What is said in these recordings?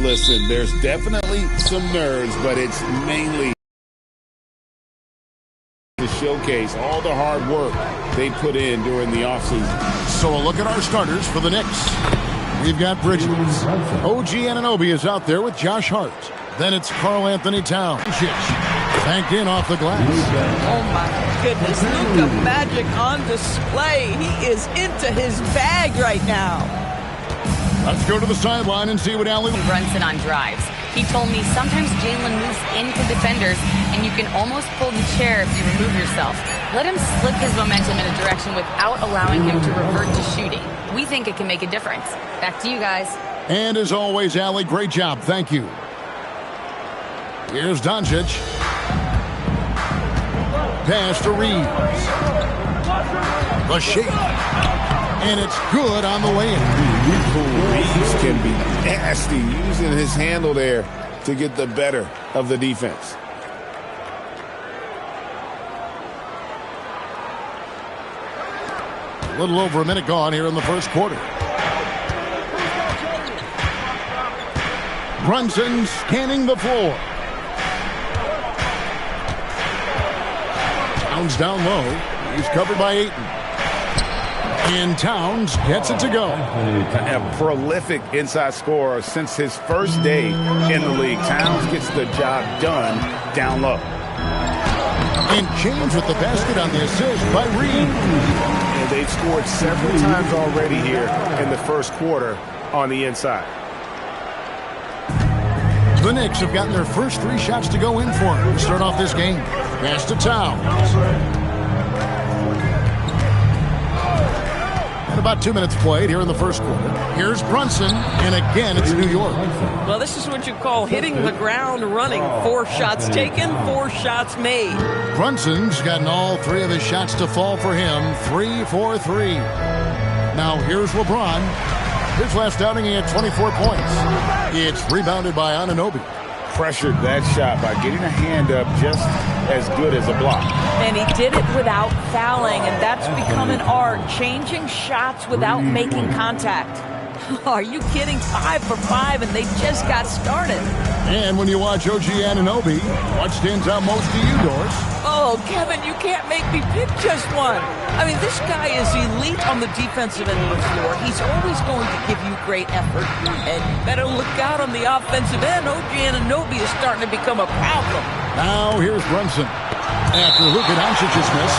Listen, there's definitely some nerves, but it's mainly to showcase all the hard work they put in during the offseason. So a look at our starters for the Knicks. We've got Bridges. OG Anunoby is out there with Josh Hart. Then it's Karl Anthony Towns. Banked in off the glass. Oh my goodness, Luka Magic on display. He is into his bag right now. Let's go to the sideline and see what Allen Brunson on drives. He told me sometimes Jalen moves into defenders and you can almost pull the chair if you remove yourself. Let him slip his momentum in a direction without allowing him to revert to shooting. We think it can make a difference. Back to you guys. And as always, Allie, great job. Thank you. Here's Doncic. Pass to Reeves. The shake. And it's good on the way in. Reeves can be nasty, using his handle there to get the better of the defense. A little over a minute gone here in the first quarter. Brunson scanning the floor. Towns down low. He's covered by Ayton. And Towns gets it to go. A prolific inside scorer since his first day in the league. Towns gets the job done down low. And James with the basket on the assist by Reeves. And they've scored several times already here in the first quarter on the inside. The Knicks have gotten their first 3 shots to go in for them to start off this game. Pass to Towns. About 2 minutes played here in the first quarter. Here's Brunson, and again it's New York. Well, this is what you call hitting the ground running. 4 shots taken, 4 shots made. Brunson's gotten all 3 of his shots to fall for him. 3 for 3. Now here's LeBron. His last outing, he had 24 points. It's rebounded by Anunoby. Pressured that shot by getting a hand up just as good as a block. And he did it without fouling, and that's become an art, changing shots without making contact. Are you kidding? 5 for 5, and they just got started. And when you watch OG Anunoby, what stands out most to you, Doris? Oh, Kevin, you can't make me pick just one. I mean, this guy is elite on the defensive end of the floor. He's always going to give you great effort. And you better look out on the offensive end. OG Anunoby is starting to become a problem. Now here's Brunson. After Luka Doncic's miss.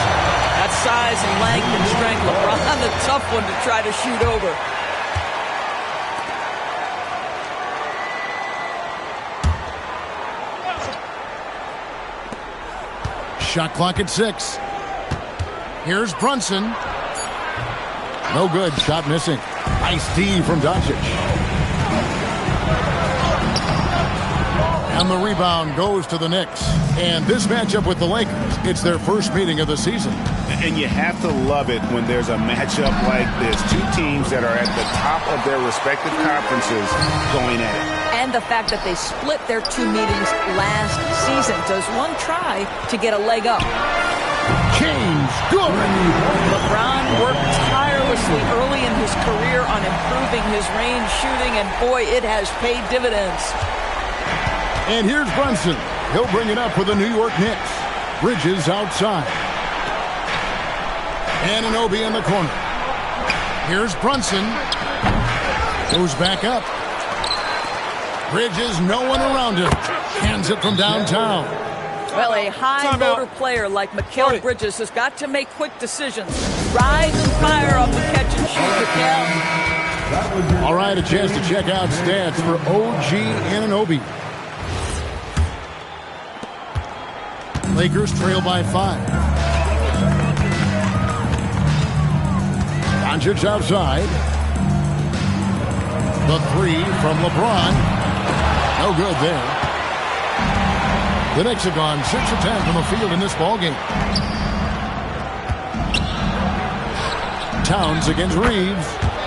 That size and length and strength, LeBron, the tough one to try to shoot over. Shot clock at 6. Here's Brunson. No good. Shot missing. Nice D from Doncic. And the rebound goes to the Knicks. And this matchup with the Lakers, it's their first meeting of the season. And you have to love it when there's a matchup like this. 2 teams that are at the top of their respective conferences going at it. And the fact that they split their 2 meetings last season. Does one try to get a leg up? James, good. LeBron worked tirelessly early in his career on improving his range shooting, and boy, it has paid dividends. And here's Brunson. He'll bring it up for the New York Knicks. Bridges outside. Anunoby in the corner. Here's Brunson. Goes back up. Bridges, no one around him. Hands it from downtown. Well, a high-motor player like Mikal Bridges has got to make quick decisions. Rise and fire off the catch and shoot, Mikal. All right, a chance to check out stats for OG Anunoby. Lakers trail by 5. Doncic outside. The 3 from LeBron. No good there. The Knicks have gone 6 of 10 from the field in this ballgame. Towns against Reeves.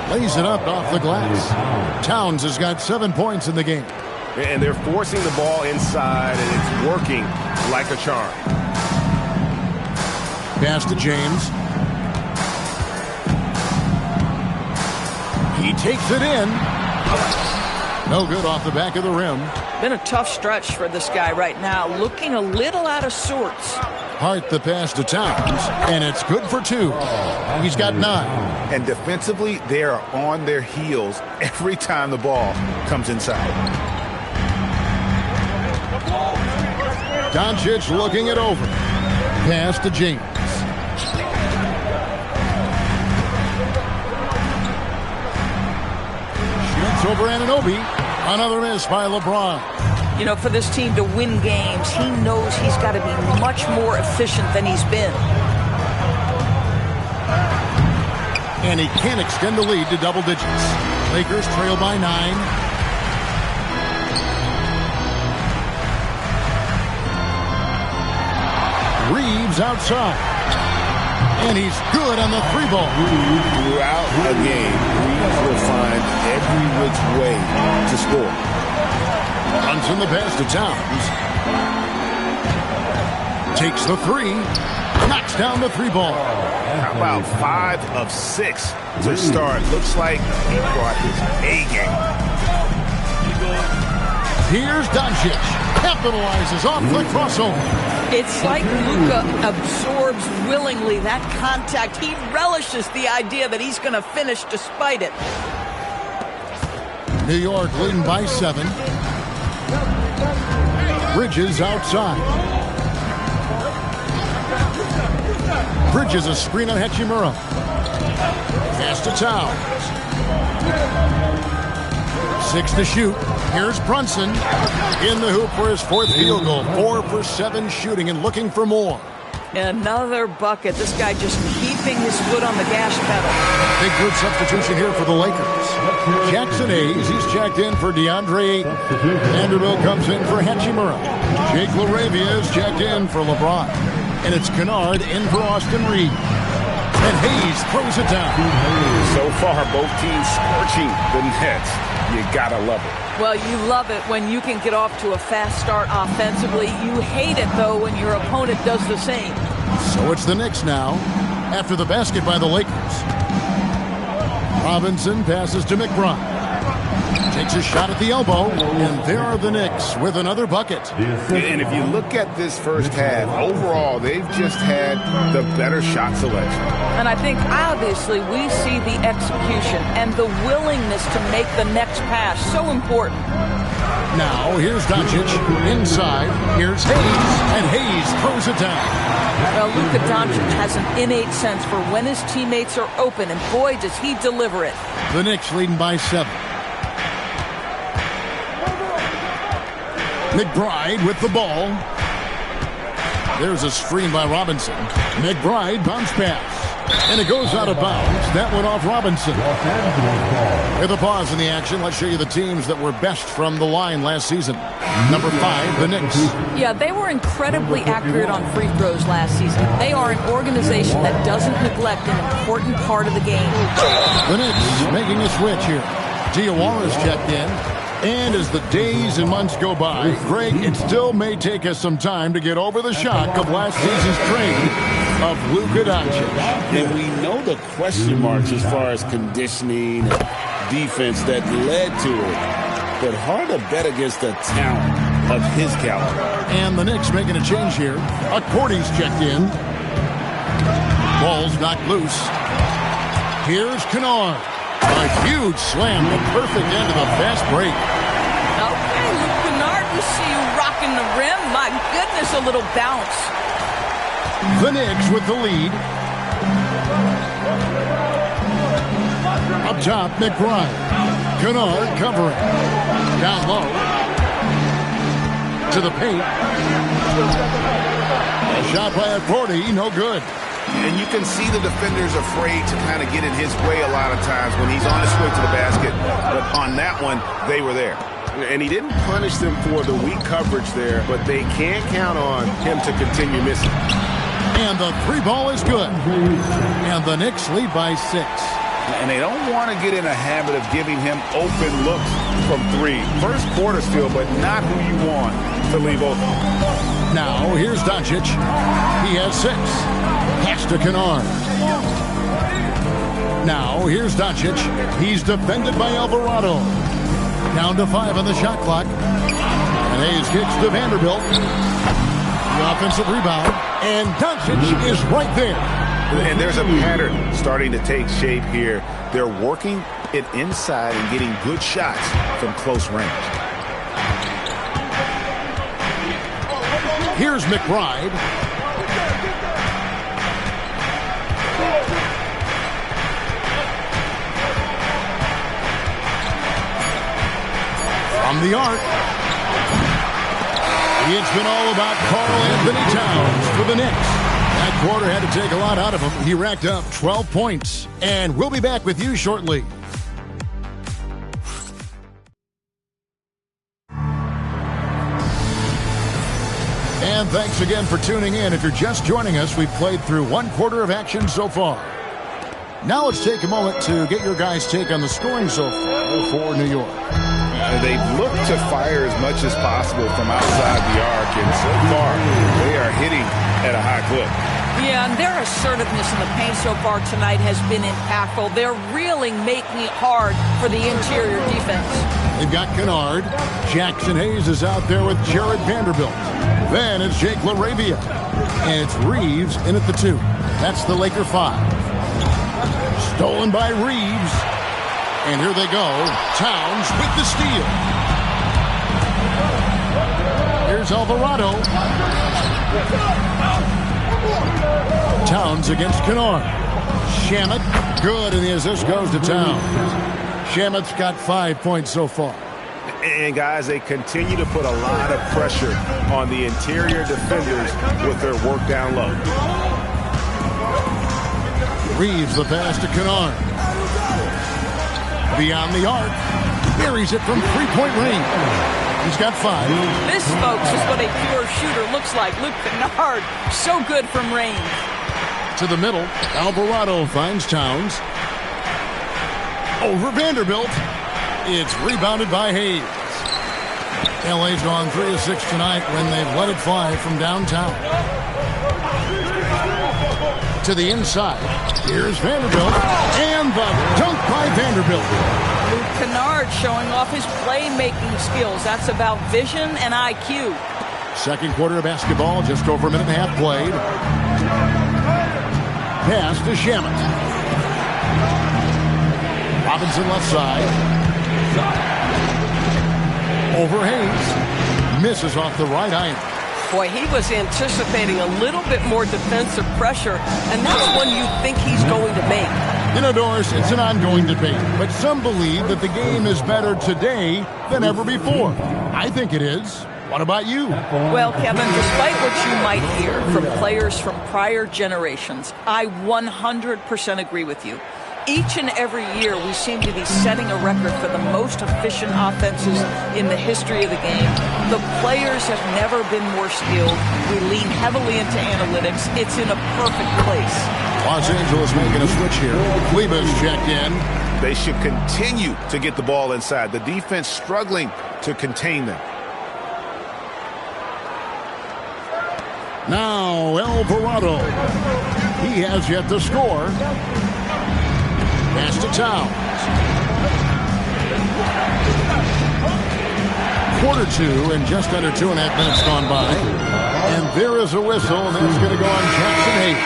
Lays it up off the glass. Towns has got 7 points in the game. And they're forcing the ball inside, and it's working like a charm. Pass to James. takes it in. No good off the back of the rim. Been a tough stretch for this guy right now. Looking a little out of sorts. Hart the pass to Towns, and it's good for 2. He's got 9. And defensively, they are on their heels every time the ball comes inside. Doncic looking it over. Pass to James. Shoots over Anunoby. Another miss by LeBron. You know, for this team to win games, he knows he's got to be much more efficient than he's been. And he can extend the lead to double digits. Lakers trail by 9. Reeves outside. And he's good on the 3-ball. Throughout a game, Reeves will find every which way to score. Runs in the pass to Towns. Takes the 3. Knocks down the 3-ball. How about 5 of 6 to start? Looks like he brought his A game. Here's Doncic. Capitalizes off the crossover. It's like Luka absorbs willingly that contact. He relishes the idea that he's going to finish despite it. New York leading by 7. Bridges outside. Bridges a screen on Hachimura. Pass to Towns. 6 to shoot. Here's Brunson in the hoop for his 4th field goal. 4 for 7 shooting and looking for more. Another bucket. This guy just keeping his foot on the gas pedal. Big good substitution here for the Lakers. Jackson Hayes, he's checked in for DeAndre Ayton. Vanderbilt comes in for Hachimura. Jake LaRavia is checked in for LeBron. And it's Kennard in for Austin Reeves. And Hayes throws it down. So far, both teams scorching the Nets. You gotta love it. Well, you love it when you can get off to a fast start offensively. You hate it, though, when your opponent does the same. So it's the Knicks now, after the basket by the Lakers. Robinson passes to McBride. Takes a shot at the elbow, and there are the Knicks with another bucket. And if you look at this first half, overall, they've just had the better shot selection. And I think, obviously, we see the execution and the willingness to make the next pass so important. Now, here's Doncic inside. Here's Hayes, and Hayes throws it down. Well, Luka Doncic has an innate sense for when his teammates are open, and boy, does he deliver it. The Knicks leading by 7. McBride with the ball. There's a screen by Robinson. McBride bounce pass. And it goes out of bounds. That went off Robinson. With a pause in the action, let's show you the teams that were best from the line last season. Number 5, the Knicks. Yeah, they were incredibly accurate on free throws last season. They are an organization that doesn't neglect an important part of the game. The Knicks making a switch here. Diawara's checked in. And as the days and months go by, Greg, it still may take us some time to get over the shock of last season's trade of Luka Doncic. And we know the question marks as far as conditioning and defense that led to it. But hard to bet against the talent of his caliber. And the Knicks making a change here. Accordy's checked in. Ball's knocked loose. Here's Kennard. A huge slam, the perfect end of a fast break. Okay, Luke Kennard, we see you rocking the rim. My goodness, a little bounce. The Knicks with the lead. Up top, McBride. Kennard covering. Down low. To the paint. A shot by Accordy, no good. And you can see the defenders afraid to kind of get in his way a lot of times when he's on his way to the basket. But on that one, they were there. And he didn't punish them for the weak coverage there, but they can't count on him to continue missing. And the 3-ball is good. And the Knicks lead by 6. And they don't want to get in a habit of giving him open looks from 3. First quarter still, but not who you want to leave open. Now, here's Doncic. He has 6. Pass to Kennard. Now, Now here's Doncic. He's defended by Alvarado. Down to 5 on the shot clock. And Hayes kicks to Vanderbilt. The offensive rebound. And Doncic is right there. And there's a pattern starting to take shape here. They're working it inside and getting good shots from close range. Here's McBride. From the arc. It's been all about Karl Anthony Towns for the Knicks. That quarter had to take a lot out of him. He racked up 12 points. And we'll be back with you shortly. And thanks again for tuning in. If you're just joining us, we've played through one quarter of action so far. Now let's take a moment to get your guys' take on the scoring so far for New York. They look to fire as much as possible from outside the arc, and so far they are hitting at a high clip. Yeah, and their assertiveness in the paint so far tonight has been impactful. They're really making it hard for the interior defense. They've got Kennard. Jackson Hayes is out there with Jared Vanderbilt. Then it's Jake LaRavia. And it's Reeves in at the 2. That's the Laker 5. Stolen by Reeves. And here they go. Towns with the steal. Here's Alvarado. Towns against Kennard. Shamet, good, and the assist goes to Towns. Shamet's got 5 points so far. And, guys, they continue to put a lot of pressure on the interior defenders with their work down low. Reeves the pass to Kennard. Beyond the arc. Buries it from three-point range. He's got 5. This, folks, is what a pure shooter looks like. Luke Kennard, so good from range. To the middle, Alvarado finds Towns. Over Vanderbilt. It's rebounded by Hayes. LA's gone 3 of 6 tonight when they've let it fly from downtown. To the inside. Here's Vanderbilt. And the dunk by Vanderbilt. Luke Kennard showing off his playmaking skills. That's about vision and IQ. Second quarter of basketball, just over a minute and a half played. Pass to Shamet. Robinson left side. Over Hayes. Misses off the right iron. Boy, he was anticipating a little bit more defensive pressure, and that's one you think he's going to make. You know, Doris, it's an ongoing debate, but some believe that the game is better today than ever before. I think it is. What about you? Well, Kevin, despite what you might hear from players from prior generations, I 100% agree with you. Each and every year, we seem to be setting a record for the most efficient offenses in the history of the game. The players have never been more skilled. We lean heavily into analytics. It's in a perfect place. Los Angeles making a switch here. Kleba's checked in. They should continue to get the ball inside. The defense struggling to contain them. Now, Alvarado. He has yet to score. Pass to Towns. Quarter 2 and just under 2.5 minutes gone by. And there is a whistle, and that's going to go on Jackson Hayes.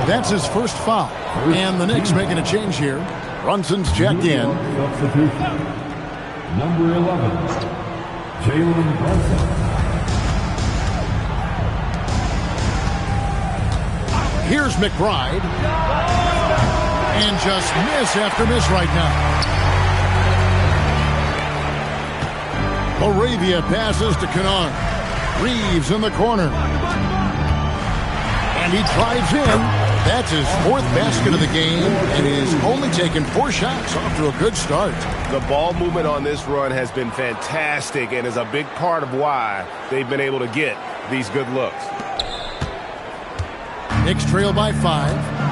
That's his first foul. And the Knicks making a change here. Brunson's checked in. Number 11, Jalen Brunson. Here's McBride. And just miss after miss right now. LaRavia passes to Kennard. Reeves in the corner. And he drives in. That's his 4th basket of the game, and he's only taken 4 shots off to a good start. The ball movement on this run has been fantastic and is a big part of why they've been able to get these good looks. Knicks trail by 5.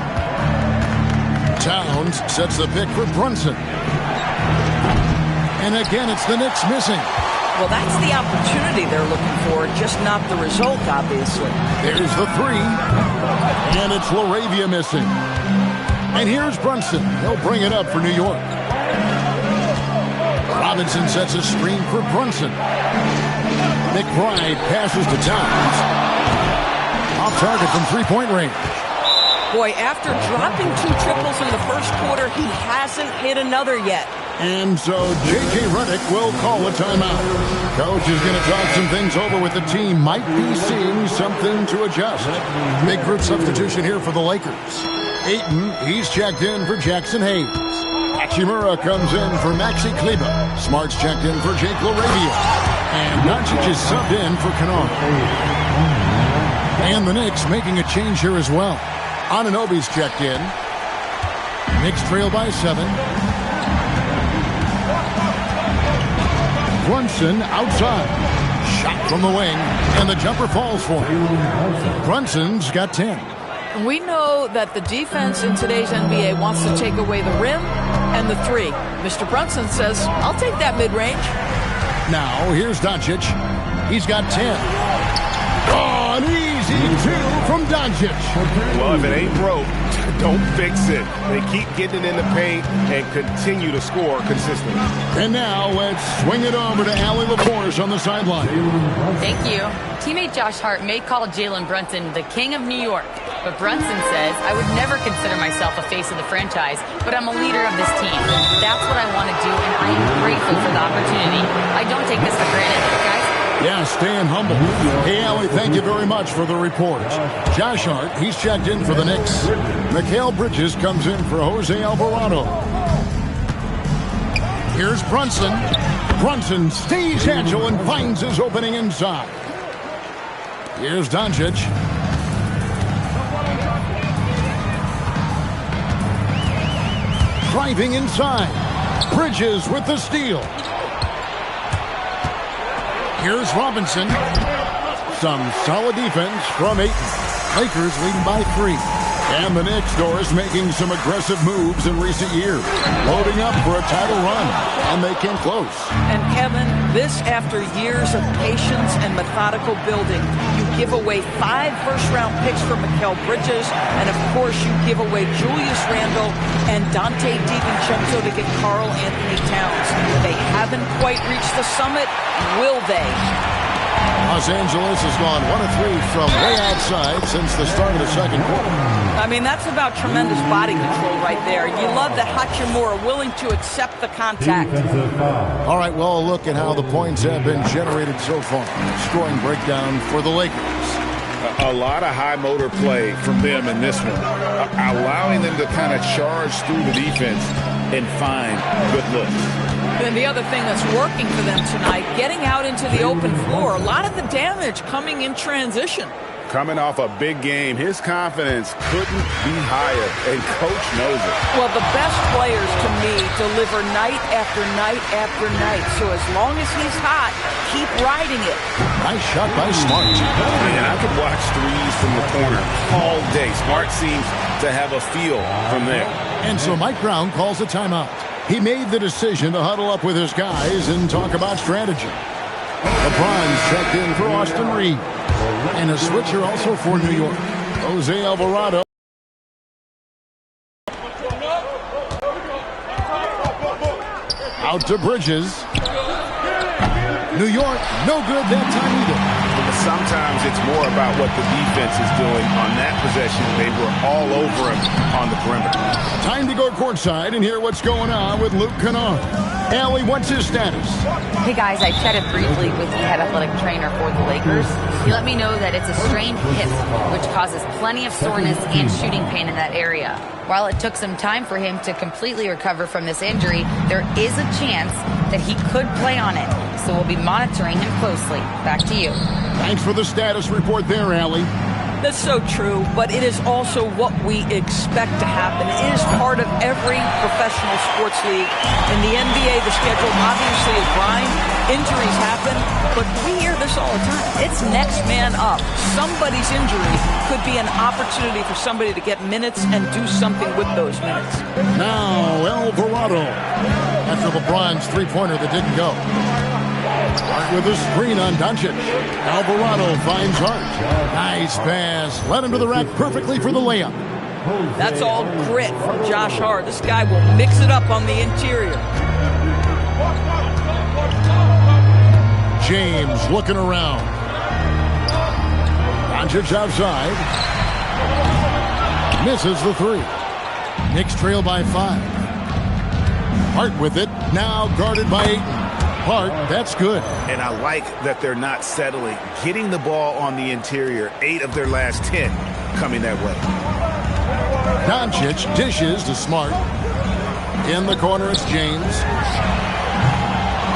Towns sets the pick for Brunson. And again, it's the Knicks missing. Well, that's the opportunity they're looking for, just not the result, obviously. There's the 3. And it's LaRavia missing. And here's Brunson. He'll bring it up for New York. Robinson sets a screen for Brunson. McBride passes to Towns. Off target from three-point range. Boy, after dropping 2 triples in the first quarter, he hasn't hit another yet. And so J.J. Redick will call a timeout. Coach is going to talk some things over with the team. Might be seeing something to adjust. Big group substitution here for the Lakers. Ayton, he's checked in for Jackson Hayes. Hachimura comes in for Maxi Kleber. Smart's checked in for Jake LaRavia. And Doncic is subbed in for Kennard. And the Knicks making a change here as well. Anunoby's checked in. Knicks trail by 7. Brunson outside. Shot from the wing. And the jumper falls for him. Brunson's got 10. We know that the defense in today's NBA wants to take away the rim and the 3. Mr. Brunson says, I'll take that mid-range. Now, here's Doncic. He's got 10. Oh, an easy 2 from Doncic. Well, if it ain't broke, don't fix it. They keep getting it in the paint and continue to score consistently. And now let's swing it over to Allie LaForce on the sideline. Thank you. Teammate Josh Hart may call Jalen Brunson the king of New York, but Brunson says, I would never consider myself a face of the franchise, but I'm a leader of this team. That's what I want to do, and I am grateful for the opportunity. I don't take this for granted, guys. Yeah, staying humble. Hey, Allie, thank you very much for the report. Josh Hart, he's checked in for the Knicks. Mikal Bridges comes in for Jose Alvarado. Here's Brunson. Brunson stays agile and finds his opening inside. Here's Doncic. Driving inside. Bridges with the steal. Here's Robinson. Some solid defense from Ayton. Lakers leading by 3. And the Knicks, Doris, making some aggressive moves in recent years. Loading up for a title run. And they came close. And Kevin, this after years of patience and methodical building. You give away 5 first-round picks for Mikal Bridges. And, of course, you give away Julius Randle and Dante DiVincenzo to get Karl Anthony Towns. They haven't quite reached the summit. Will they? Los Angeles has gone 1 of 3 from way outside since the start of the second quarter. I mean, that's about tremendous body control right there. You love that Hachimura willing to accept the contact. All right, well, a look at how the points have been generated so far. Scoring breakdown for the Lakers. A lot of high motor play from them in this one, allowing them to kind of charge through the defense and find good looks. And the other thing that's working for them tonight, getting out into the open floor. A lot of the damage coming in transition. Coming off a big game, his confidence couldn't be higher, and Coach knows it. Well, the best players, to me, deliver night after night after night. So as long as he's hot, keep riding it. Nice shot by Smart. Man, I could watch threes from the corner all day. Smart seems to have a feel from there. And so Mike Brown calls a timeout. He made the decision to huddle up with his guys and talk about strategy. LeBron's checked in for Austin Reed. And a switcher also for New York. Jose Alvarado. Out to Bridges. New York, no good that time either. Sometimes it's more about what the defense is doing. On that possession, they were all over him on the perimeter. Time to go courtside and hear what's going on with Luke Kennard. Allie, what's his status? Hey guys, I chatted briefly with the head athletic trainer for the Lakers. He let me know that it's a strained hip, which causes plenty of soreness and shooting pain in that area. While it took some time for him to completely recover from this injury, there is a chance that he could play on it. So we'll be monitoring him closely. Back to you. Thanks for the status report there, Allie. That's so true, but it is also what we expect to happen. It is part of every professional sports league. In the NBA, the schedule obviously is grind. Injuries happen, but we hear this all the time. It's next man up. Somebody's injury could be an opportunity for somebody to get minutes and do something with those minutes. Now, Alvarado. After LeBron's three-pointer that didn't go. Hart with a screen on Doncic. Alvarado finds Hart. Nice pass. Led him to the rack perfectly for the layup. That's all grit from Josh Hart. This guy will mix it up on the interior. James looking around. Doncic outside. Misses the three. Knicks trail by 5. Hart with it. Now guarded by Ayton. Hart, that's good. And I like that they're not settling. Getting the ball on the interior, 8 of their last 10 coming that way. Doncic dishes to Smart. In the corner, it's James.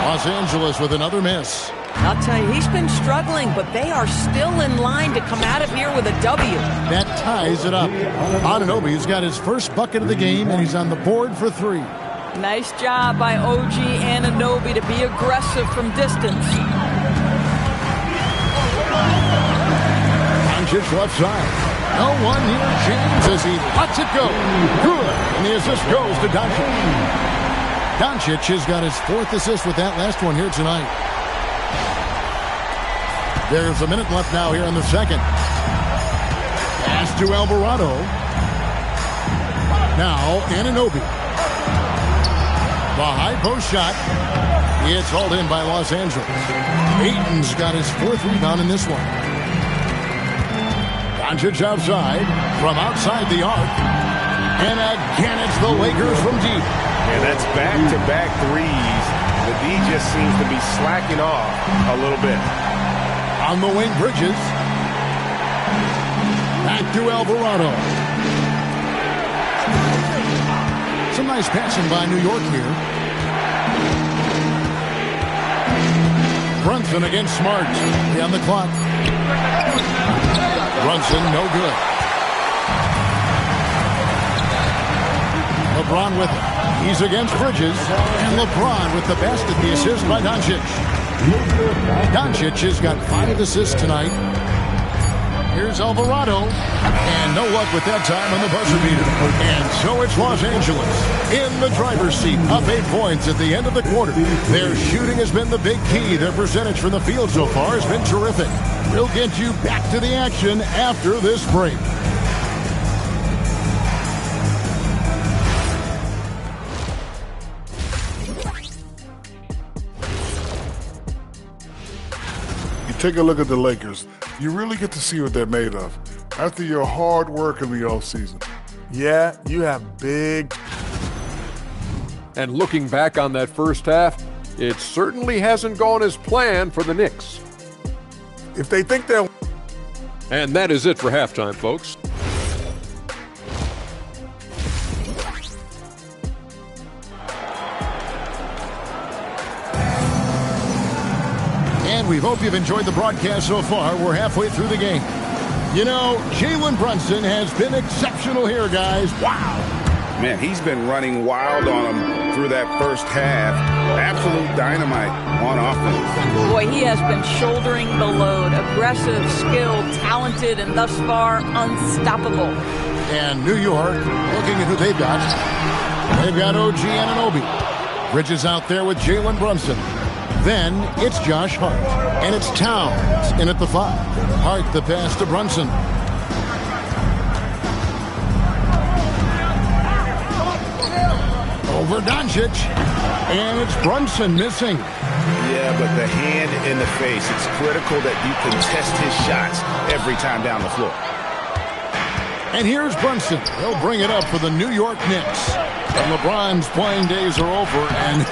Los Angeles with another miss. I'll tell you, he's been struggling, but they are still in line to come out of here with a W. That ties it up. Anunoby's got his first bucket of the game, and he's on the board for 3. Nice job by OG Anunoby to be aggressive from distance. Doncic left side. No one near James as he lets it go. Good. And the assist goes to Doncic. Doncic has got his 4th assist with that last one here tonight. There's a minute left now here in the second. Pass to Alvarado. Now Anunoby. The high post shot. It's hauled in by Los Angeles. Ayton's got his 4th rebound in this one. Doncic outside, from outside the arc. And again, it's the Lakers from deep. And that's back-to-back threes. The D just seems to be slacking off a little bit. On the wing, Bridges. Back to Alvarado. Some nice passing by New York here. Brunson against Smart. On the clock. Brunson, no good. LeBron with it. He's against Bridges. And LeBron with the basket, the assist by Doncic. Doncic has got 5 assists tonight. Here's Alvarado. And no luck with that time on the buzzer beater. And so it's Los Angeles in the driver's seat. Up 8 points at the end of the quarter. Their shooting has been the big key. Their percentage from the field so far has been terrific. We'll get you back to the action after this break. Take a look at the Lakers. You really get to see what they're made of after your hard work in the offseason. Yeah, you have big. And looking back on that first half, it certainly hasn't gone as planned for the Knicks. If they think they'll. And that is it for halftime, folks. And we hope you've enjoyed the broadcast so far. We're halfway through the game. You know, Jalen Brunson has been exceptional here, guys. Wow. Man, he's been running wild on him through that first half. Absolute dynamite on offense. Boy, he has been shouldering the load. Aggressive, skilled, talented, and thus far unstoppable. And New York, looking at who they've got. They've got OG Anunoby. Bridges out there with Jalen Brunson. Then it's Josh Hart. And it's Towns in at the 5. Hart the pass to Brunson. Over Doncic. And it's Brunson missing. Yeah, but the hand in the face, it's critical that you contest his shots every time down the floor. And here's Brunson. He'll bring it up for the New York Knicks. And LeBron's playing days are over. And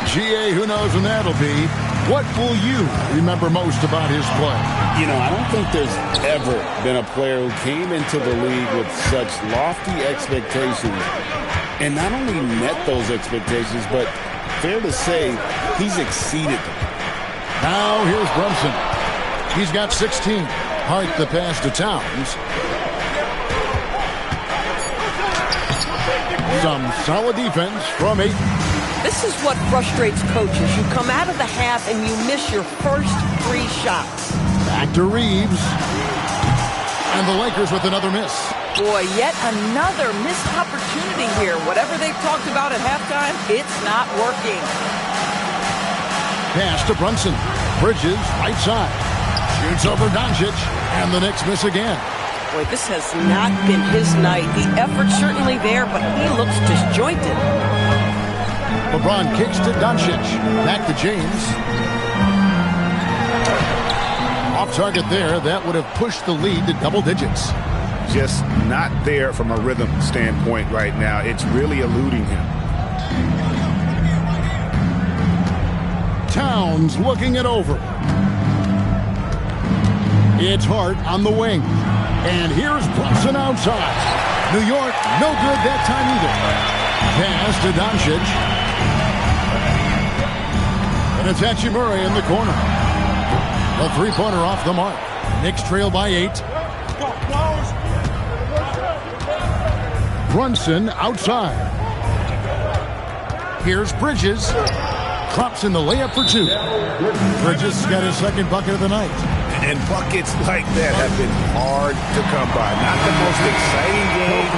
GA, who knows when that'll be. What will you remember most about his play? You know, I don't think there's ever been a player who came into the league with such lofty expectations and not only met those expectations, but fair to say, he's exceeded them. Now here's Brunson. He's got 16. Hart the pass to Towns. Some solid defense from Ayton. This is what frustrates coaches. You come out of the half and you miss your first 3 shots. Back to Reeves. And the Lakers with another miss. Boy, yet another missed opportunity here. Whatever they've talked about at halftime, it's not working. Pass to Brunson. Bridges, right side. Shoots over Doncic. And the Knicks miss again. Boy, this has not been his night. The effort's certainly there, but he looks disjointed. LeBron kicks to Doncic. Back to James. Off target there. That would have pushed the lead to double digits. Just not there from a rhythm standpoint right now. It's really eluding him. Towns looking it over. It's Hart on the wing. And here's Brunson outside. New York, no good that time either. Pass to Doncic. And it's Hachimura in the corner. A three-pointer off the mark. Knicks trail by 8. Brunson outside. Here's Bridges. Drops in the layup for 2. Bridges got his second bucket of the night. And buckets like that have been hard to come by. Not the most exciting game.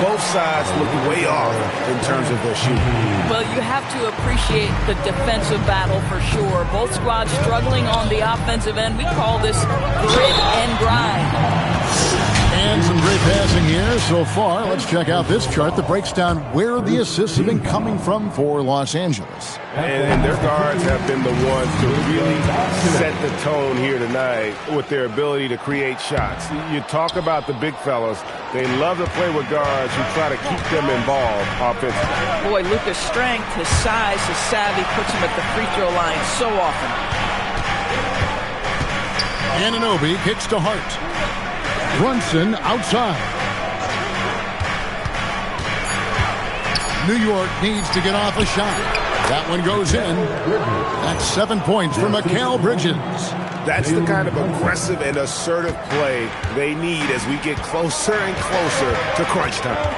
Both sides look way off in terms of their shooting. Well, you have to appreciate the defensive battle for sure. Both squads struggling on the offensive end. We call this grit and grind. And some great passing here so far. Let's check out this chart that breaks down where the assists have been coming from for Los Angeles. And their guards have been the ones to really set the tone here tonight with their ability to create shots. You talk about the big fellas. They love to play with guards who try to keep them involved offensively. Boy, Luka's strength, his size, his savvy puts him at the free throw line so often. Anunoby kicks to Hart. Brunson outside. New York needs to get off a shot. That one goes in. That's 7 points for Mikal Bridges. That's the kind of aggressive and assertive play they need as we get closer and closer to crunch time.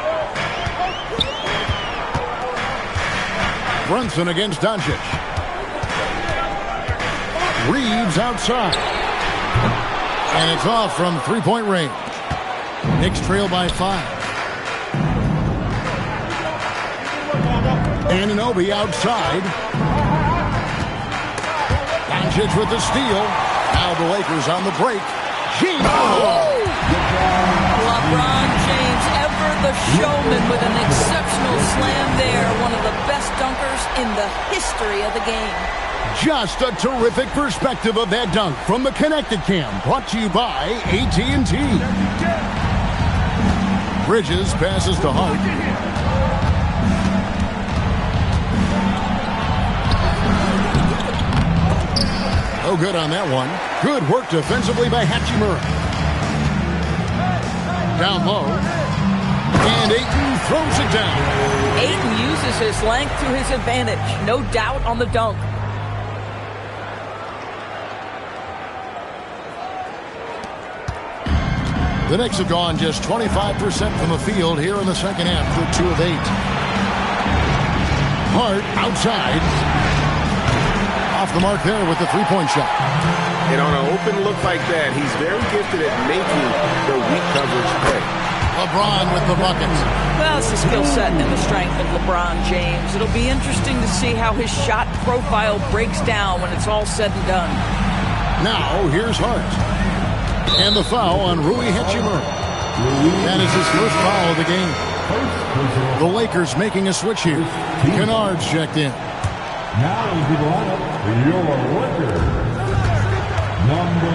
Brunson against Doncic. Reeves outside. And it's off from three-point range. Knicks trail by 5. Anunoby outside. Doncic with the steal. Now the Lakers on the break. James. LeBron James, ever the showman with an exceptional slam there. One of the best dunkers in the history of the game. Just a terrific perspective of that dunk from the Connected Cam, brought to you by AT&T. Bridges passes to Hart. No good on that one. Good work defensively by Hachimura. Down low. And Ayton throws it down. Ayton uses his length to his advantage. No doubt on the dunk. The Knicks have gone just 25% from the field here in the second half for 2 of 8. Hart outside. Off the mark there with the three-point shot. And on an open look like that, he's very gifted at making the weak coverage play. LeBron with the buckets. Well, it's the skill set and the strength of LeBron James. It'll be interesting to see how his shot profile breaks down when it's all said and done. Now, here's Hart. And the foul on Rui Hachimura. That is his first foul of the game. The Lakers making a switch here. Kennard's checked in. Now into the lineup, your Lakers.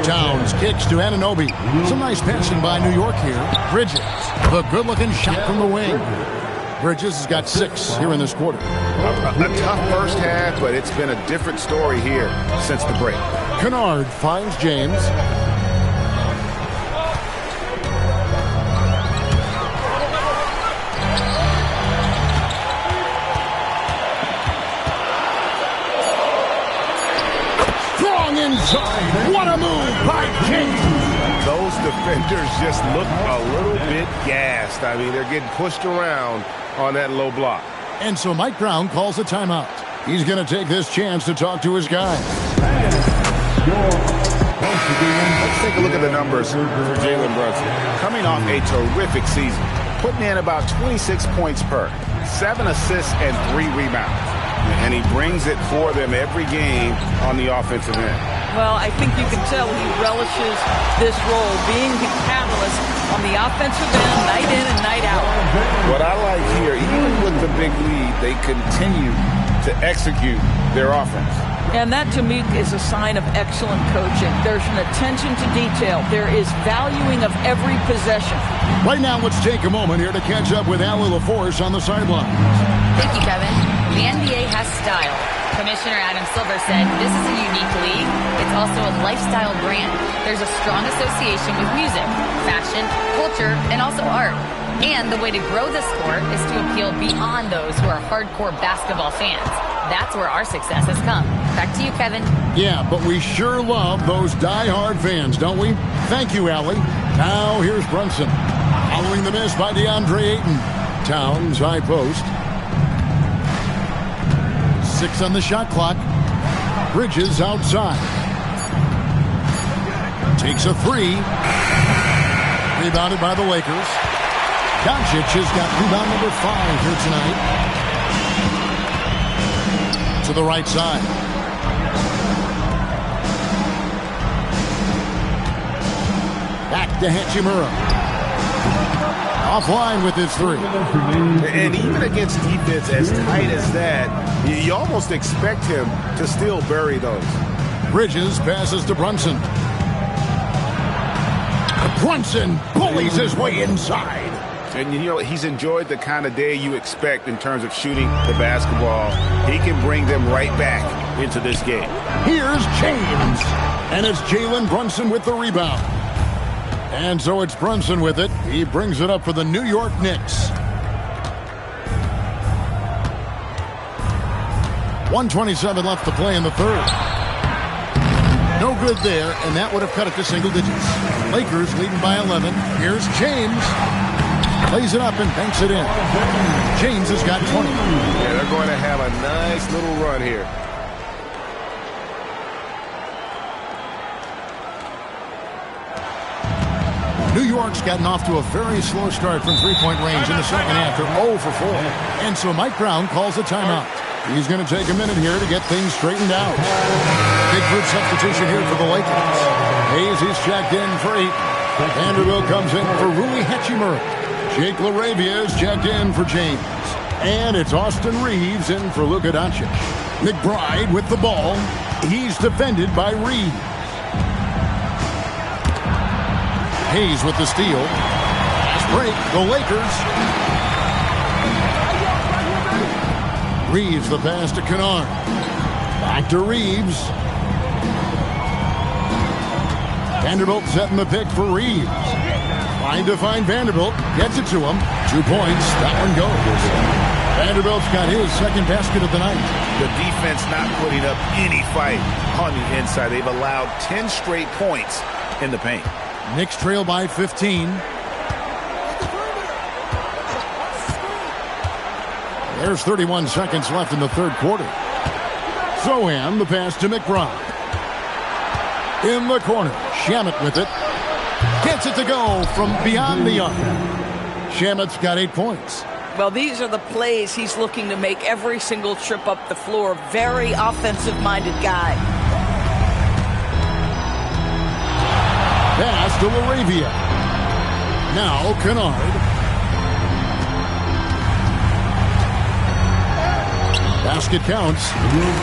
Towns kicks to Anunoby. Some nice passing by New York here. Bridges, the good-looking shot from the wing. Bridges has got 6 here in this quarter. A tough first half, but it's been a different story here since the break. Kennard finds James. Inside. What a move by James. Those defenders just look a little bit gassed. I mean, they're getting pushed around on that low block. And so Mike Brown calls a timeout. He's going to take this chance to talk to his guys. Let's take a look at the numbers for Jalen Brunson. Coming off a terrific season, putting in about 26 points per, 7 assists and 3 rebounds. And he brings it for them every game on the offensive end. Well, I think you can tell he relishes this role, being the catalyst on the offensive end, night in and night out. What I like here, even with the big lead, they continue to execute their offense. And that, to me, is a sign of excellent coaching. There's an attention to detail. There is valuing of every possession. Right now, let's take a moment here to catch up with Allie LaForce on the sidelines. Thank you, Kevin. The NBA has style. Commissioner Adam Silver said this is a unique league. It's also a lifestyle brand. There's a strong association with music, fashion, culture, and also art. And the way to grow the sport is to appeal beyond those who are hardcore basketball fans. That's where our success has come. Back to you, Kevin. Yeah, but we sure love those die-hard fans, don't we? Thank you, Allie. Now here's Brunson. Following the miss by DeAndre Ayton. Towns high post. 6 on the shot clock. Bridges outside. Takes a 3. Rebounded by the Lakers. Doncic has got rebound number 5 here tonight. To the right side. Back to Hachimura. Offline with his 3. And even against defense as tight as that, you almost expect him to still bury those. Bridges passes to Brunson. Brunson bullies his way inside. And, you know, he's enjoyed the kind of day you expect in terms of shooting the basketball. He can bring them right back into this game. Here's James. And it's Jalen Brunson with the rebound. And so it's Brunson with it. He brings it up for the New York Knicks. 1:27 left to play in the third. No good there, and that would have cut it to single digits. Lakers leading by 11. Here's James. Plays it up and banks it in. James has got 20. Yeah, they're going to have a nice little run here. New York's gotten off to a very slow start from three-point range in the second half. They're 0 for 4. And so Mike Brown calls a timeout. He's going to take a minute here to get things straightened out. Big group substitution here for the Lakers. Hayes is checked in for 8. Vanderbilt comes in for Rui Hachimura. Jake LaRavia is checked in for James. And it's Austin Reeves in for Luka Doncic. McBride with the ball. He's defended by Reeves. Hayes with the steal. Fast break, the Lakers. Reeves the pass to Kennard. Back to Reeves. Vanderbilt setting the pick for Reeves. Trying to find Vanderbilt. Gets it to him. 2 points. That one goes. Vanderbilt's got his second basket of the night. The defense not putting up any fight on the inside. They've allowed 10 straight points in the paint. Knicks trail by 15. There's 31 seconds left in the third quarter. Sohan, the pass to McBride. In the corner, Shamet with it. Gets it to go from beyond the arc. Shamet's got 8 points. Well, these are the plays he's looking to make every single trip up the floor. Very offensive-minded guy. Pass to LaRavia. Now Kennard. Basket counts.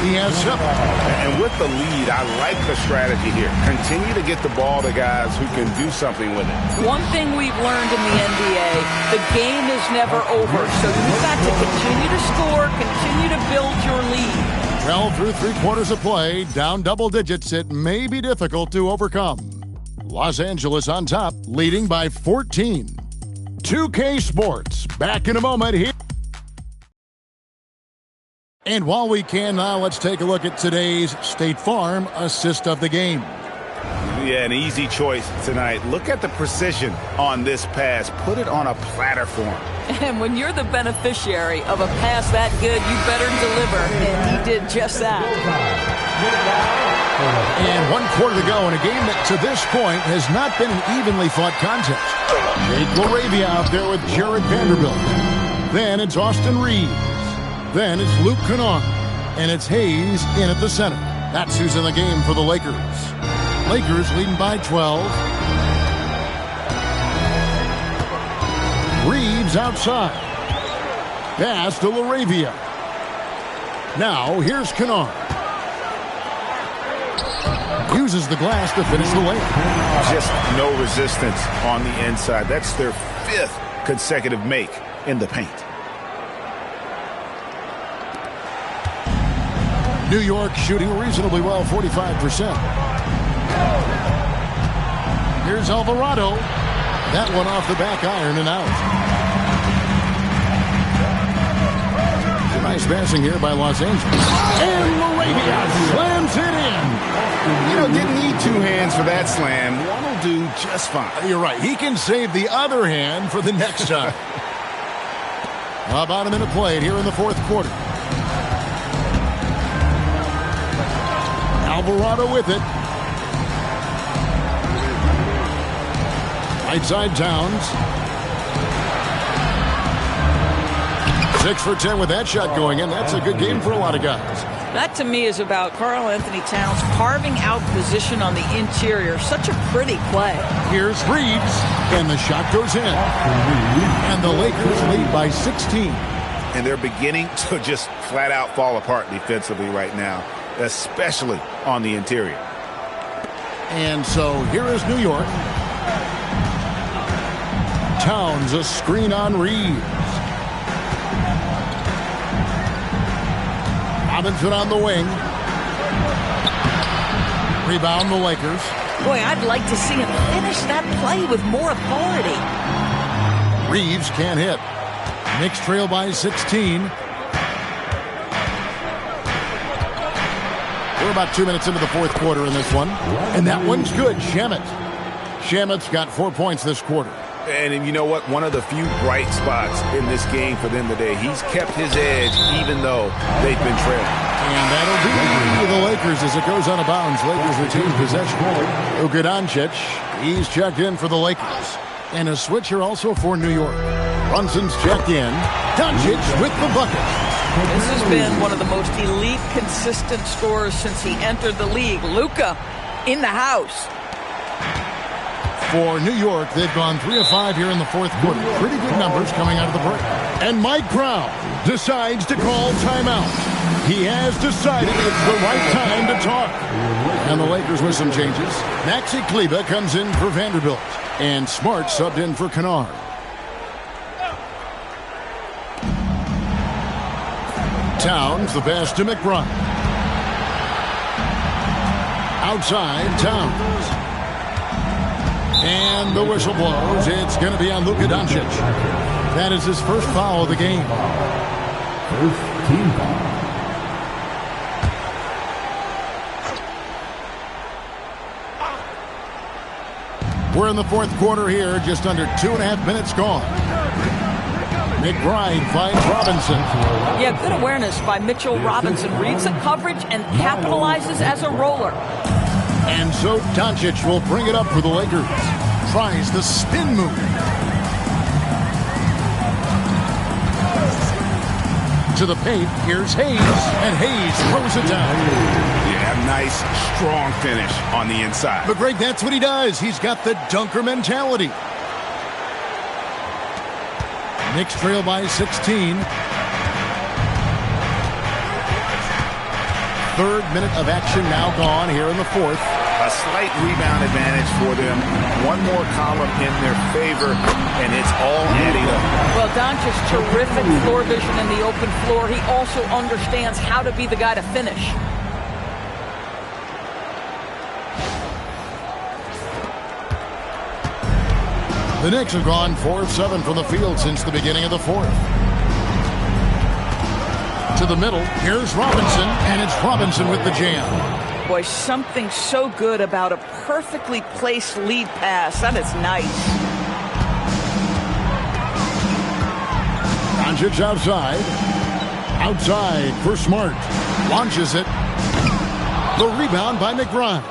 He has 7. And with the lead, I like the strategy here. Continue to get the ball to guys who can do something with it. One thing we've learned in the NBA, the game is never over. So you've got to continue to score, continue to build your lead. Well, through 3 quarters of play, down double digits, it may be difficult to overcome. Los Angeles on top, leading by 14. 2K Sports, back in a moment here. And while we can now, let's take a look at today's State Farm assist of the game. Yeah, an easy choice tonight. Look at the precision on this pass. Put it on a platter for him. And when you're the beneficiary of a pass that good, you better deliver. And he did just that. And 1 quarter to go in a game that to this point has not been an evenly fought contest. Jake LaRavia out there with Jared Vanderbilt. Then it's Austin Reeves. Then it's Luke Kennard. And it's Hayes in at the center. That's who's in the game for the Lakers. Lakers leading by 12. Reeves outside. Pass to LaRavia. Now here's Kennard. Uses the glass to finish the layup. Just no resistance on the inside. That's their 5th consecutive make in the paint. New York shooting reasonably well, 45%. Here's Alvarado. That one off the back iron and out. Nice passing here by Los Angeles. And LaRavia slams it in. You know, didn't need 2 hands for that slam. One will do just fine. You're right. He can save the other hand for the next time. About a minute played here in the 4th quarter. Alvarado with it. Right side Towns. 6 for 10 with that shot going in. That's a good game for a lot of guys. That to me is about Karl-Anthony Towns carving out position on the interior. Such a pretty play. Here's Reeves, and the shot goes in. And the Lakers lead by 16. And they're beginning to just flat out fall apart defensively right now, especially on the interior. And so here is New York. Towns, a screen on Reeves. Robinson on the wing. Rebound the Lakers. Boy, I'd like to see him finish that play with more authority. Reeves can't hit. Knicks trail by 16. We're about 2 minutes into the 4th quarter in this one. And that one's good. Shamet's got 4 points this quarter. And you know what? One of the few bright spots in this game for them today. He's kept his edge even though they've been trailing. And that'll be the Lakers as it goes out of bounds. Lakers retain possession. Luka Doncic, he's checked in for the Lakers. And a switch here also for New York. Brunson's checked in. Doncic with the bucket. This has been one of the most elite, consistent scorers since he entered the league. Luka in the house. For New York, they've gone 3 of 5 here in the 4th quarter. Pretty good numbers coming out of the break. And Mike Brown decides to call timeout. He has decided it's the right time to talk. And the Lakers with some changes. Maxi Kleber comes in for Vanderbilt. And Smart subbed in for Kennard. Towns, the pass to McBride. Outside, Towns. And the whistle blows. It's going to be on Luka Doncic. That is his first foul of the game. First team foul. We're in the 4th quarter here. Just under 2.5 minutes gone. McBride finds Robinson. Yeah, good awareness by Mitchell Robinson. Reads the coverage and capitalizes as a roller. And so Doncic will bring it up for the Lakers. Tries the spin move. To the paint, here's Hayes. And Hayes throws it down. Yeah, nice, strong finish on the inside. But Greg, that's what he does. He's got the dunker mentality. Knicks trail by 16. 3rd minute of action now gone here in the 4th. A slight rebound advantage for them. One more column in their favor, and it's all adding up. Well, Doncic, terrific floor vision in the open floor. He also understands how to be the guy to finish. The Knicks have gone 4 of 7 from the field since the beginning of the 4th. To the middle, here's Robinson, and it's Robinson with the jam. Boy, something so good about a perfectly placed lead pass. That is nice. Doncic outside. Outside for Smart. Launches it. The rebound by McBride.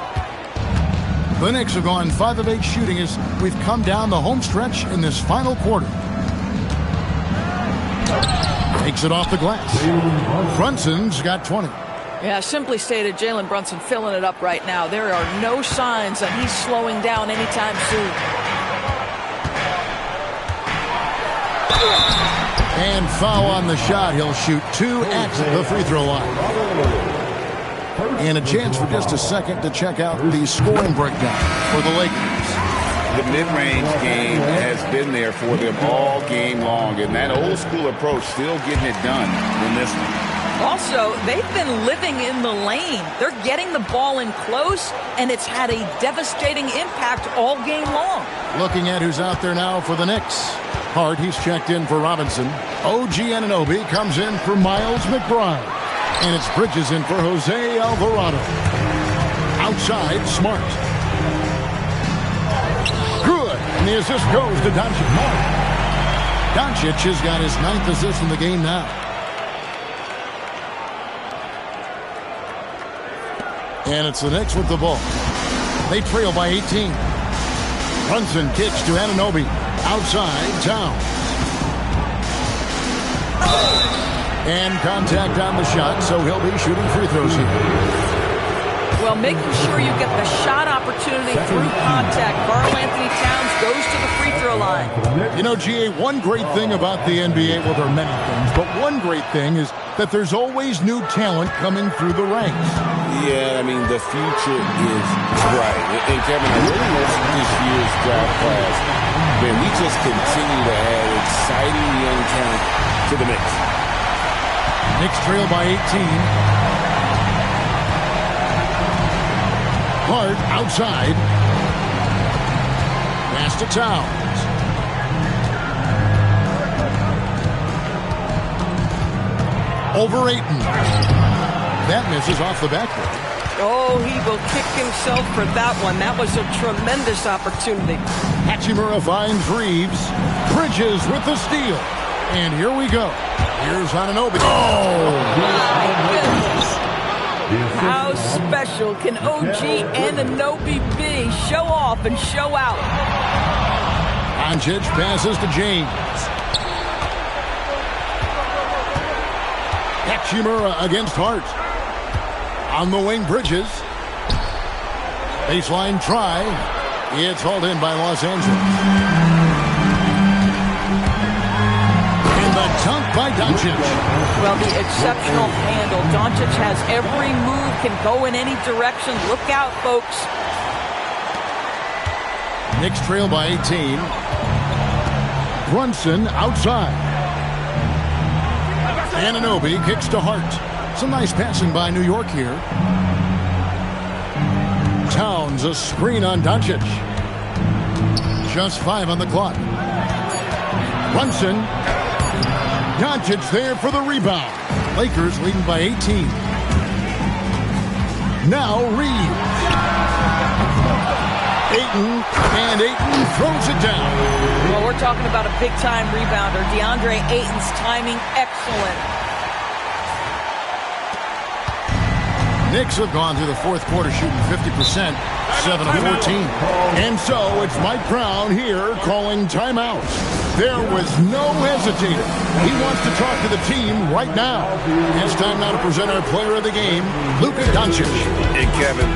The Knicks have gone 5 of 8 shooting as we've come down the home stretch in this final quarter. Takes it off the glass. Brunson's got 20. Yeah, simply stated, Jalen Brunson filling it up right now. There are no signs that he's slowing down anytime soon. And foul on the shot. He'll shoot 2 at the free throw line. And a chance for just a second to check out the scoring breakdown for the Lakers. The mid-range game has been there for them all game long, and that old-school approach still getting it done in this one. Also, they've been living in the lane. They're getting the ball in close, and it's had a devastating impact all game long. Looking at who's out there now for the Knicks. Hart, he's checked in for Robinson. OG Anunoby comes in for Miles McBride. And it's Bridges in for Jose Alvarado. Outside, Smart. Good. And the assist goes to Doncic. Doncic has got his 9th assist in the game now. And it's the Knicks with the ball. They trail by 18. Brunson kicks to Anunoby. Outside, Towns. And contact on the shot, so he'll be shooting free throws here. Well, making sure you get the shot opportunity through contact. Karl-Anthony Towns goes to the free throw line. You know, GA, one great thing about the NBA, well, there are many things, but one great thing is that there's always new talent coming through the ranks. Yeah, I mean, the future is bright. And Kevin, I really look at this year's draft class. Man, we just continue to add exciting young talent to the mix. Knicks trail by 18. Hart outside. Pass to Towns. Over Ayton. That misses off the backboard. Oh, he will kick himself for that one. That was a tremendous opportunity. Hachimura finds Reeves. Bridges with the steal. And here we go. Here's Anunoby. Oh! My goodness. How special can OG Anunoby be? Show off and show out. Doncic passes to James. Hachimura against Hart. On the wing, Bridges. Baseline try. It's hauled in by Los Angeles. Dunk by Doncic. Well, the exceptional handle. Doncic has every move, can go in any direction. Look out, folks. Knicks trail by 18. Brunson outside. Anunoby kicks to Hart. Some nice passing by New York here. Towns, a screen on Doncic. Just 5 on the clock. Brunson. Doncic there for the rebound. Lakers leading by 18. Now Reeves. Ayton, and Ayton throws it down. Well, we're talking about a big-time rebounder. DeAndre Ayton's timing excellent. Knicks have gone through the fourth quarter shooting 50%, 7 of 14. And so it's Mike Brown here calling timeout. There was no hesitating. He wants to talk to the team right now. It's time now to present our player of the game, Luka Doncic. And Kevin,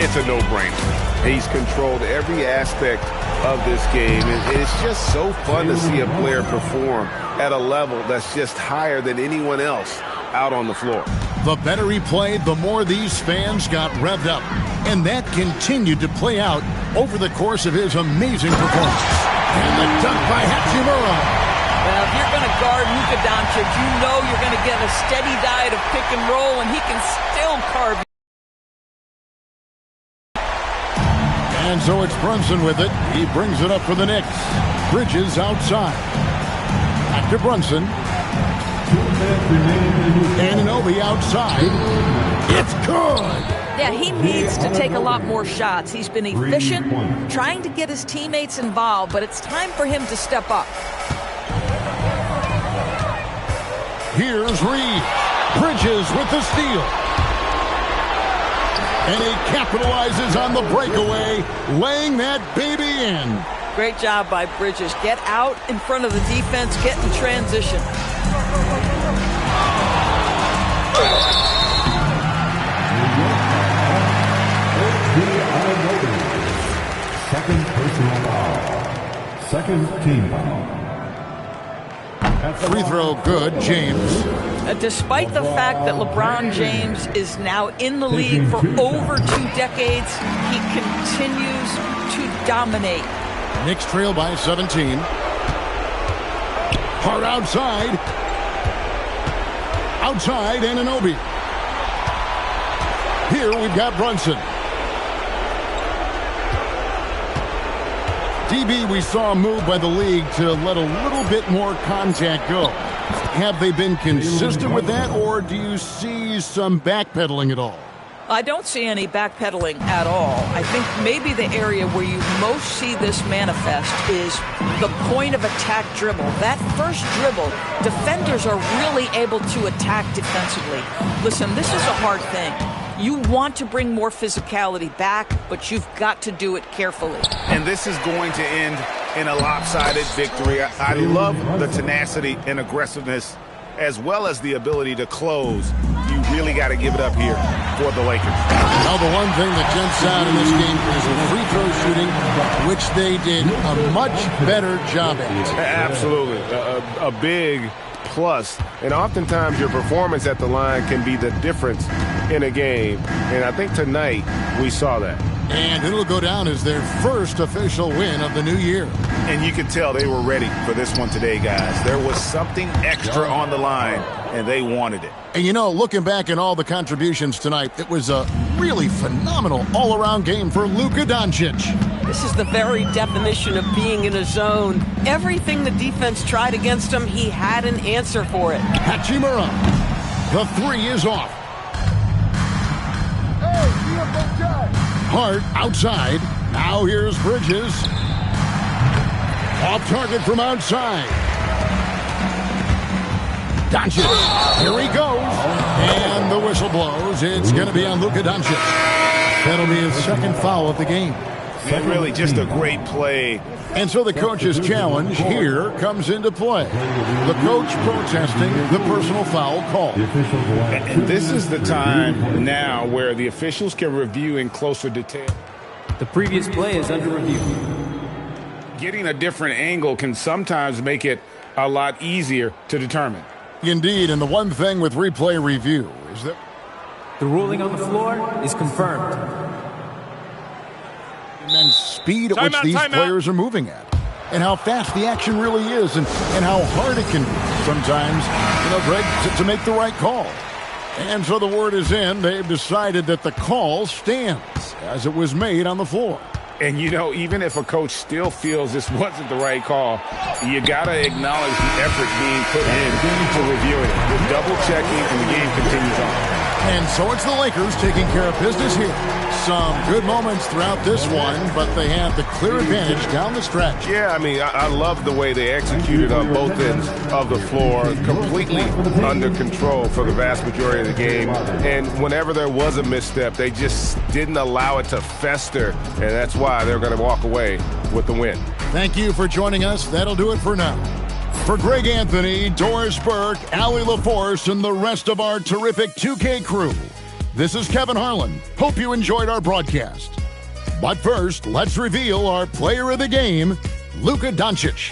it's a no-brainer. He's controlled every aspect of this game. It's just so fun to see a player perform at a level that's just higher than anyone else out on the floor. The better he played, the more these fans got revved up. And that continued to play out over the course of his amazing performance. And the dunk by Hachimura. Well, if you're going to guard Luka Doncic, you know you're going to get a steady diet of pick and roll, and he can still carve you. And so it's Brunson with it. He brings it up for the Knicks. Bridges outside. Back to Brunson. Anunoby outside. It's good. Yeah, he needs to take a lot more shots. He's been efficient, trying to get his teammates involved, but it's time for him to step up. Here's Reeves. Bridges with the steal. And he capitalizes on the breakaway, laying that baby in. Great job by Bridges. Get out in front of the defense, get in transition. Second team foul. Free throw good, James. Despite the fact that LeBron James is now in the league for over 2 decades, he continues to dominate. Knicks trail by 17. Hard outside. Outside, Anunoby. Here we've got Brunson. DB, we saw a move by the league to let a little bit more contact go. Have they been consistent with that, or do you see some backpedaling at all? I don't see any backpedaling at all. I think maybe the area where you most see this manifest is the point of attack dribble. That first dribble, defenders are really able to attack defensively. Listen, this is a hard thing. You want to bring more physicality back, but you've got to do it carefully. And this is going to end in a lopsided victory. I love the tenacity and aggressiveness, as well as the ability to close. You really got to give it up here for the Lakers. Now, the one thing that jumps out in this game is the free throw shooting, which they did a much better job at. Absolutely. A big plus. And oftentimes your performance at the line can be the difference in a game. And I think tonight we saw that. And it'll go down as their first official win of the new year. And you can tell they were ready for this one today, guys. There was something extra on the line, and they wanted it. And you know, looking back at all the contributions tonight, it was a really phenomenal all-around game for Luka Doncic. This is the very definition of being in a zone. Everything the defense tried against him, he had an answer for it. Hachimura. The three is off. Hart outside. Now here's Bridges. Off target from outside. Doncic. Here he goes. And the whistle blows. It's going to be on Luka Doncic. That'll be his second foul of the game. And really just a great play. And so the coach's challenge here comes into play. The coach protesting the personal foul call. And this is the time now where the officials can review in closer detail. The previous play is under review. Getting a different angle can sometimes make it a lot easier to determine. Indeed, and the one thing with replay review is that the ruling on the floor is confirmed. And speed at which these players are moving at, and how fast the action really is, and how hard it can be sometimes, Greg, to make the right call. And so the word is in. They've decided that the call stands as it was made on the floor. And, even if a coach still feels this wasn't the right call, you got to acknowledge the effort being put in to reviewing it. The double-checking, and the game continues on. And so it's the Lakers taking care of business here. Some good moments throughout this one, but they have the clear advantage down the stretch. Yeah, I love the way they executed on both ends of the floor, completely under control for the vast majority of the game. And whenever there was a misstep, they just didn't allow it to fester, and that's why they're going to walk away with the win. Thank you for joining us. That'll do it for now. For Greg Anthony, Doris Burke, Allie LaForce, and the rest of our terrific 2K crew, this is Kevin Harlan. Hope you enjoyed our broadcast. But first, let's reveal our player of the game, Luka Doncic.